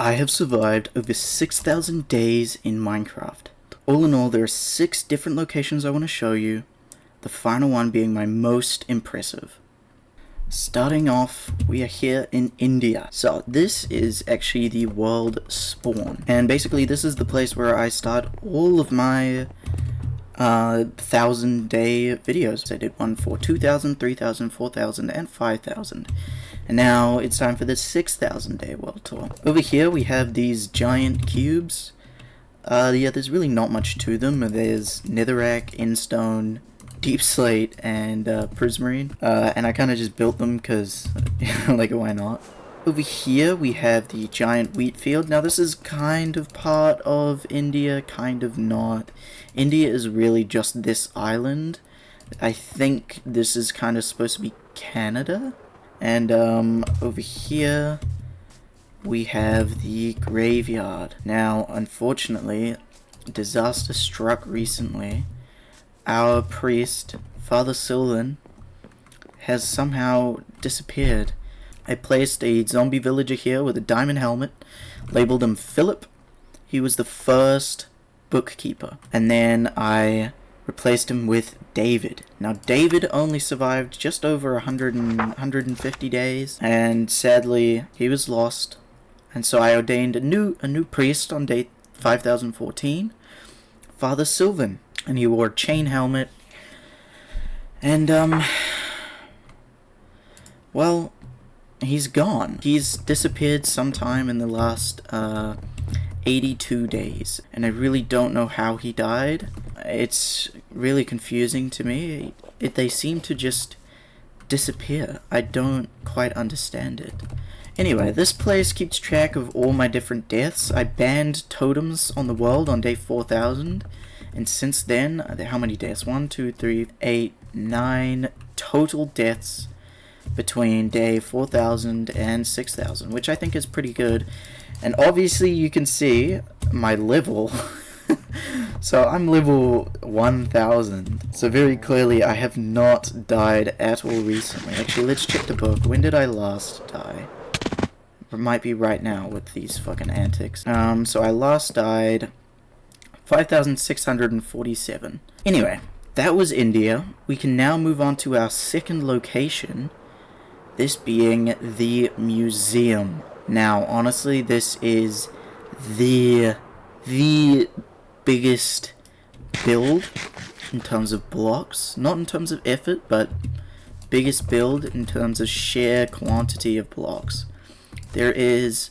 I have survived over 6,000 days in Minecraft. All in all, there are 6 different locations I want to show you, the final one being my most impressive. Starting off, we are here in India. So this is actually the world spawn. And basically this is the place where I start all of my 1,000-day videos. I did one for 2,000, 3,000, 4,000, and 5,000. And now it's time for the 6,000-day world tour. Over here we have these giant cubes. Yeah, there's really not much to them. There's netherrack, endstone, deep slate, and prismarine. And I kind of just built them because, like, why not? Over here we have the giant wheat field. Now this is kind of part of India, kind of not. India is really just this island. I think this is kind of supposed to be Canada. And over here we have the graveyard. Now, unfortunately, disaster struck recently. Our priest, Father Sylvan, has somehow disappeared. I placed a zombie villager here with a diamond helmet, labeled him Philip. He was the first bookkeeper. And then I replaced him with David. Now David only survived just over 150 days, and sadly he was lost. And so I ordained a new priest on day 5014, Father Sylvan, and he wore a chain helmet. And well, he's gone. He's disappeared sometime in the last 82 days, and I really don't know how he died. It's really confusing to me. They seem to just disappear. I don't quite understand it. Anyway, this place keeps track of all my different deaths. I banned totems on the world on day 4,000, and since then, how many deaths? 1, 2, 3, 8, 9 total deaths between day 4,000 and 6,000, which I think is pretty good. And obviously you can see my level. So I'm level 1,000. So very clearly I have not died at all recently. Actually, let's check the book. When did I last die? It might be right now with these fucking antics. So I last died 5,647. Anyway, that was India. We can now move on to our second location, this being the museum. Now, honestly, this is the biggest build in terms of blocks. Not in terms of effort, but biggest build in terms of sheer quantity of blocks. There is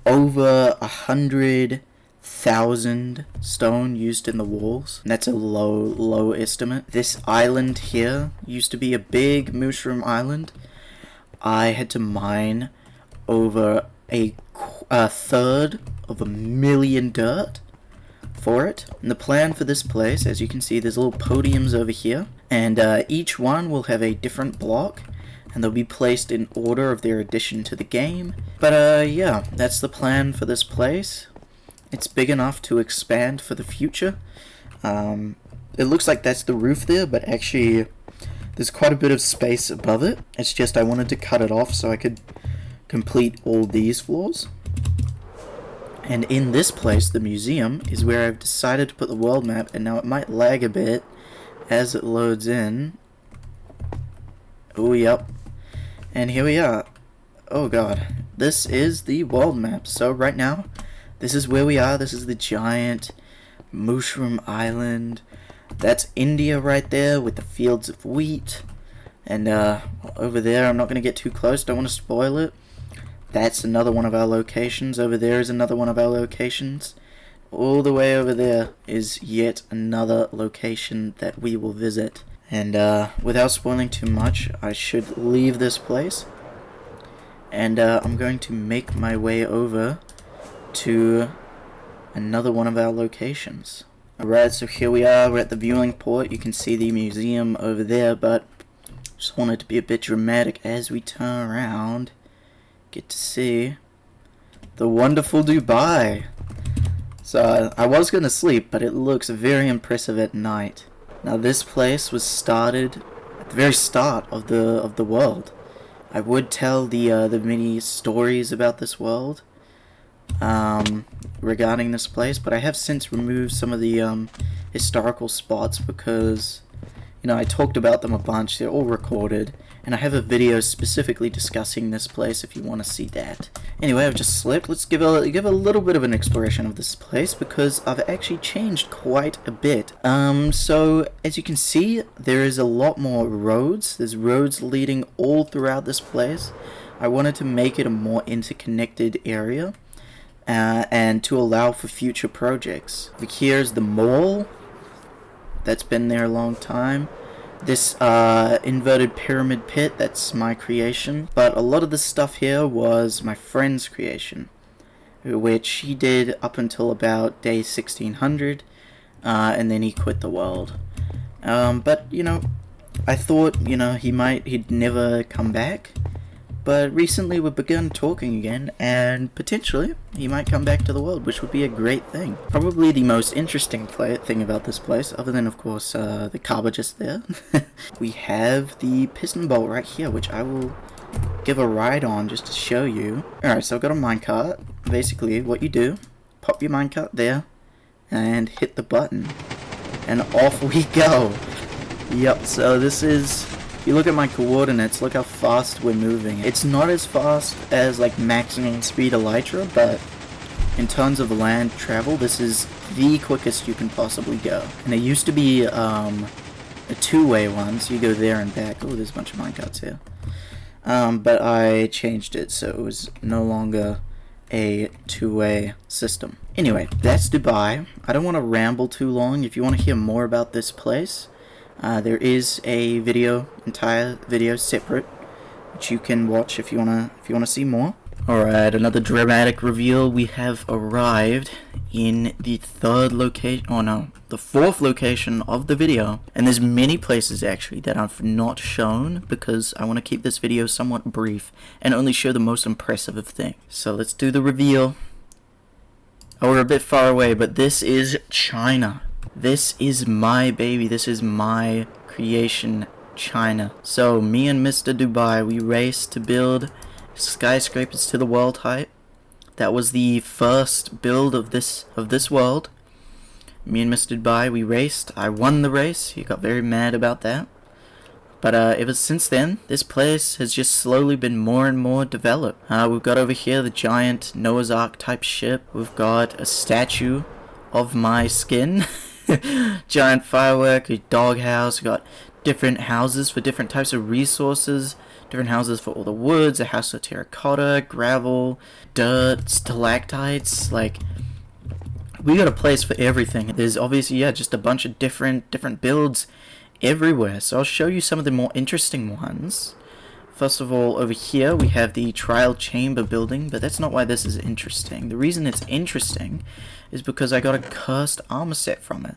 over 100,000 stone used in the walls. And that's a low estimate. This island here used to be a big mushroom island. I had to mine over a third of a million dirt for it. And the plan for this place, as you can see, there's little podiums over here, and each one will have a different block, and they'll be placed in order of their addition to the game. But yeah, that's the plan for this place. It's big enough to expand for the future. It looks like that's the roof there, but actually there's quite a bit of space above it. It's just I wanted to cut it off so I could complete all these floors. And in this place, the museum, is where I've decided to put the world map, and now it might lag a bit as it loads in. Oh, yep. And here we are. Oh god. This is the world map. So right now, this is where we are. This is the giant mushroom island. That's India right there with the fields of wheat. And over there, I'm not going to get too close. Don't want to spoil it. That's another one of our locations. Over there is another one of our locations. All the way over there is yet another location that we will visit. And without spoiling too much, I should leave this place. And I'm going to make my way over to another one of our locations. Alright, so here we are. We're at the viewing port. You can see the museum over there, but just wanted to be a bit dramatic as we turn around. Get to see the wonderful Dubai. So I was going to sleep, but it looks very impressive at night. Now this place was started at the very start of the world. I would tell the many stories about this world, regarding this place, but I have since removed some of the historical spots because, you know, I talked about them a bunch. They're all recorded, and I have a video specifically discussing this place if you want to see that. Anyway, I've just slipped. Let's give a little bit of an exploration of this place because I've actually changed quite a bit. So as you can see, there is a lot more roads. There's roads leading all throughout this place. I wanted to make it a more interconnected area, and to allow for future projects. Here's the mall. That's been there a long time. This inverted pyramid pit, that's my creation. But a lot of the stuff here was my friend's creation, which he did up until about day 1600, and then he quit the world. But, you know, I thought, you know, he'd never come back. But recently we've begun talking again, and potentially he might come back to the world, which would be a great thing. Probably the most interesting thing about this place, other than, of course, the Kaaba just there. We have the piston bolt right here, which I will give a ride on just to show you. Alright, so I've got a minecart. Basically, what you do, pop your minecart there, and hit the button. And off we go. Yep, so this is... If you look at my coordinates, look how fast we're moving. It's not as fast as like maximum speed Elytra, but in terms of land travel, this is the quickest you can possibly go. And it used to be a two-way one, so you go there and back. Oh, there's a bunch of minecarts here. But I changed it, so it was no longer a two-way system. Anyway, that's Dubai. I don't want to ramble too long. If you want to hear more about this place, there is a entire video separate, which you can watch if you wanna see more. Alright, another dramatic reveal. We have arrived in the the fourth location of the video. And there's many places actually that I've not shown because I want to keep this video somewhat brief and only show the most impressive of things. So let's do the reveal. Oh, we're a bit far away, but this is China. This is my baby. This is my creation, China. So me and Mr. Dubai, we raced to build skyscrapers to the world height. That was the first build of this world. Me and Mr. Dubai, we raced. I won the race. He got very mad about that. But ever since then, this place has just slowly been more and more developed. We've got over here the giant Noah's Ark type ship. We've got a statue of my skin. Giant firework, a doghouse. We've got different houses for different types of resources. Different houses for all the woods. A house of terracotta, gravel, dirt, stalactites. Like, we got a place for everything. There's obviously, yeah, just a bunch of different builds everywhere. So I'll show you some of the more interesting ones. First of all, over here we have the trial chamber building, but that's not why this is interesting. The reason it's interesting is because I got a cursed armor set from it.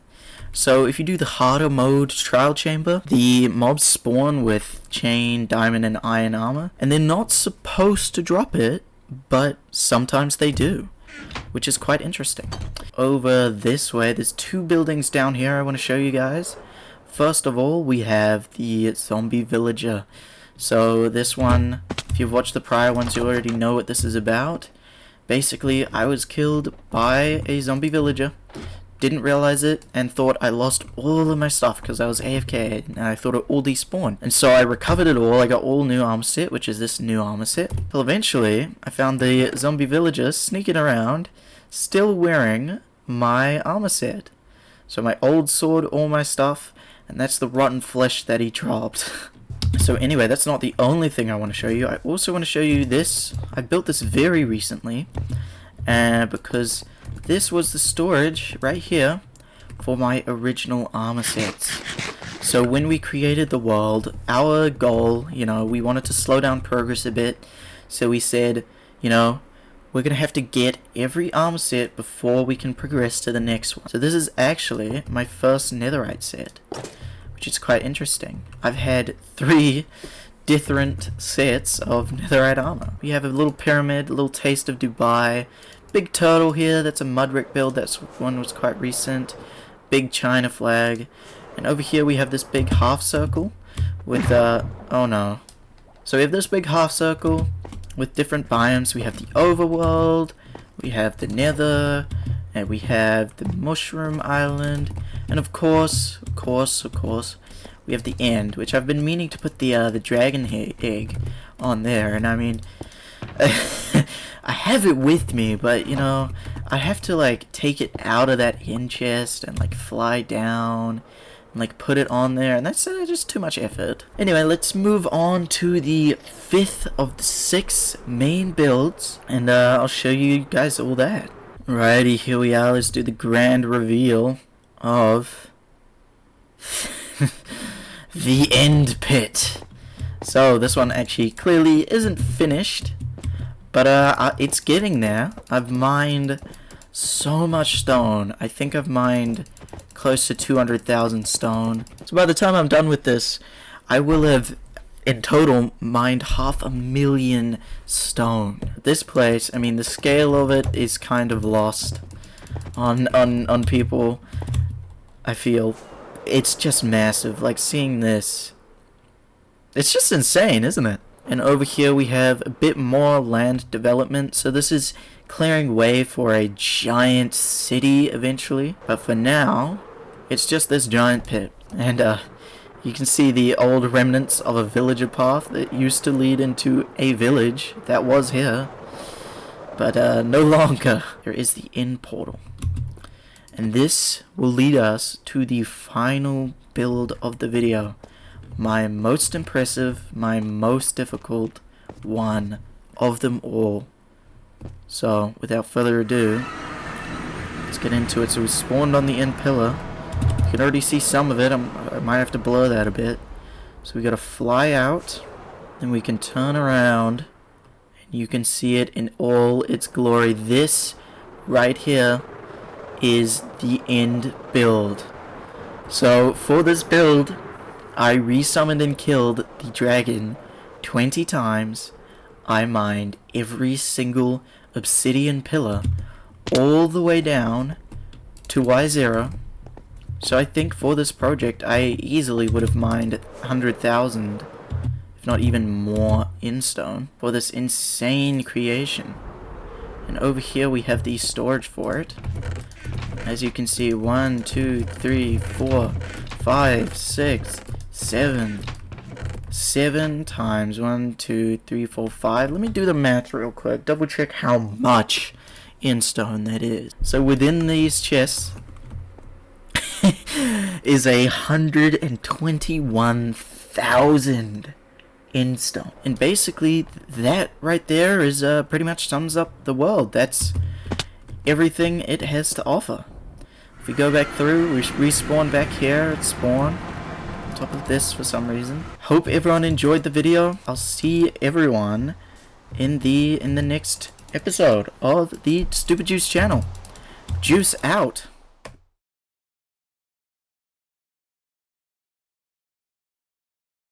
So if you do the harder mode trial chamber, the mobs spawn with chain, diamond, and iron armor, and they're not supposed to drop it, but sometimes they do, which is quite interesting. Over this way, there's two buildings down here I want to show you guys. First of all, we have the zombie villager. So this one, if you've watched the prior ones, you already know what this is about. Basically, I was killed by a zombie villager, didn't realize it, and thought I lost all of my stuff because I was AFK, and I thought it all despawned. And so I recovered it all. I got all new armor set, which is this new armor set. Well, eventually, I found the zombie villager sneaking around, still wearing my armor set. So my old sword, all my stuff, and that's the rotten flesh that he dropped. So anyway, that's not the only thing I want to show you. I also want to show you this. I built this very recently, because this was the storage right here for my original armor sets. So when we created the world, our goal, you know, we wanted to slow down progress a bit. So we said, you know, we're going to have to get every armor set before we can progress to the next one. So this is actually my first netherite set, which is quite interesting. I've had 3 different sets of netherite armor. We have a little pyramid, a little taste of Dubai, big turtle here, that's a mudbrick build, that's one was quite recent, big China flag, and over here we have this big half circle with, oh no. So we have this big half circle with different biomes. We have the overworld, we have the Nether, and we have the Mushroom Island, and of course, we have the end, which I've been meaning to put the dragon egg on there, and I mean, I have it with me, but you know, I have to like take it out of that end chest and like fly down and like put it on there, and that's just too much effort. Anyway, let's move on to the 5th of the 6 main builds, and I'll show you guys all that. Alrighty, here we are. Let's do the grand reveal of the end pit. So this one actually clearly isn't finished, but it's getting there. I've mined so much stone. I think I've mined close to 200,000 stone. So by the time I'm done with this, I will have in total mined 500,000 stone. This place, I mean, the scale of it is kind of lost on people. I feel it's just massive. Like seeing this, it's just insane, isn't it? And over here we have a bit more land development. So this is clearing way for a giant city eventually. But for now, it's just this giant pit. And you can see the old remnants of a villager path that used to lead into a village that was here. But no longer. There is the end portal. And this will lead us to the final build of the video. My most impressive, my most difficult one of them all. So, without further ado, let's get into it. So we spawned on the end pillar. You can already see some of it. I might have to blur that a bit. So we gotta fly out, then we can turn around, and you can see it in all its glory. This right here is the end build. So for this build, I resummoned and killed the dragon 20 times. I mined every single obsidian pillar all the way down to Y0. So I think for this project, I easily would have mined 100,000, if not even more, in stone for this insane creation. And over here we have the storage for it. As you can see, 1, 2, 3, 4, 5, 6, 7. 7 times 1, 2, 3, 4, 5. Let me do the math real quick. Double check how much in stone that is. So within these chests is 121,000 in stone. And basically that right there is pretty much sums up the world. That's everything it has to offer. If we go back through, we respawn back here at spawn on top of this for some reason. Hope everyone enjoyed the video. I'll see everyone in the next episode of the Stupid Juice channel. Juice out.